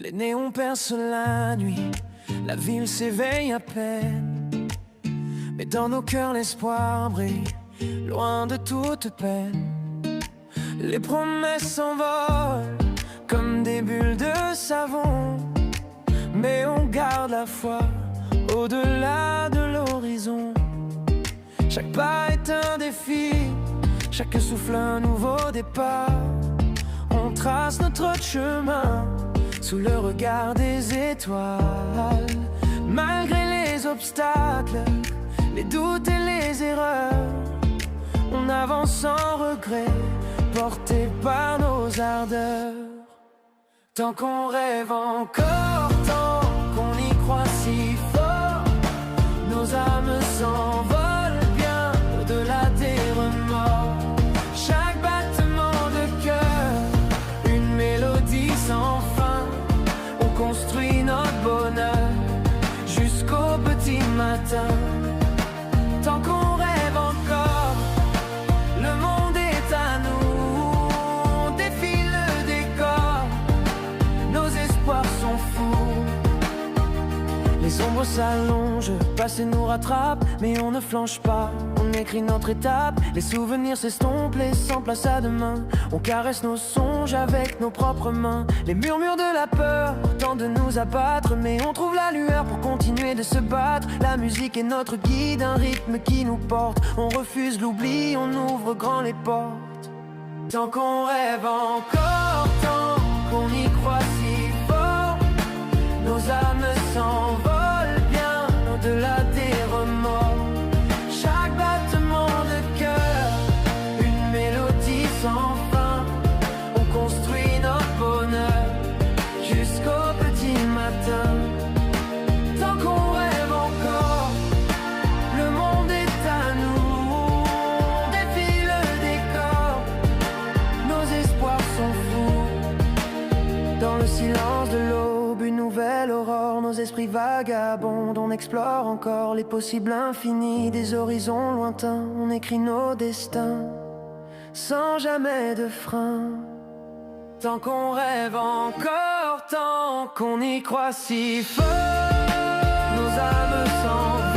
Les néons percent la nuit, la ville s'éveille à peine. Mais dans nos cœurs l'espoir brille, loin de toute peine. Les promesses s'envolent comme des bulles de savon, mais on garde la foi au-delà de l'horizon. Chaque pas est un défi, chaque souffle un nouveau départ. On trace notre chemin sous le regard des étoiles. Malgré les obstacles, les doutes et les erreurs, on avance sans regret, porté par nos ardeurs. Tant qu'on rêve encore, tant qu'on y croit si fort, nos âmes s'envolent bien au-delà des remords. Chaque battement de cœur, une mélodie sans fin. On construit notre bonheur jusqu'au petit matin. Tant qu'on rêve encore, le monde est à nous. On défile le décor, nos espoirs sont fous. Les ombres s'allongent, le passé nous rattrape, mais on ne flanche pas, on écrit notre étape. Les souvenirs s'estompent, laissant place à demain. On caresse nos songes avec nos propres mains. Les murmures de la peur tentent de nous abattre, mais on trouve la lueur pour continuer de se battre. La musique est notre guide, un rythme qui nous porte. On refuse l'oubli, on ouvre grand les portes. Tant qu'on rêve encore, tant qu'on y croit si fort, nos âmes s'envolent bien au-delà des remords. Chaque battement de cœur, une mélodie sans fin. On construit notre bonheur jusqu'au petit matin. Tant qu'on rêve encore, le monde est à nous. On défie le décor, nos espoirs sont fous. Dans le silence de l'aube, une nouvelle aurore, nos esprits vagabondent. On explore encore les possibles infinis des horizons lointains. On écrit nos destins sans jamais de frein. Tant qu'on rêve encore, tant qu'on y croit si fort, nos âmes s'envolent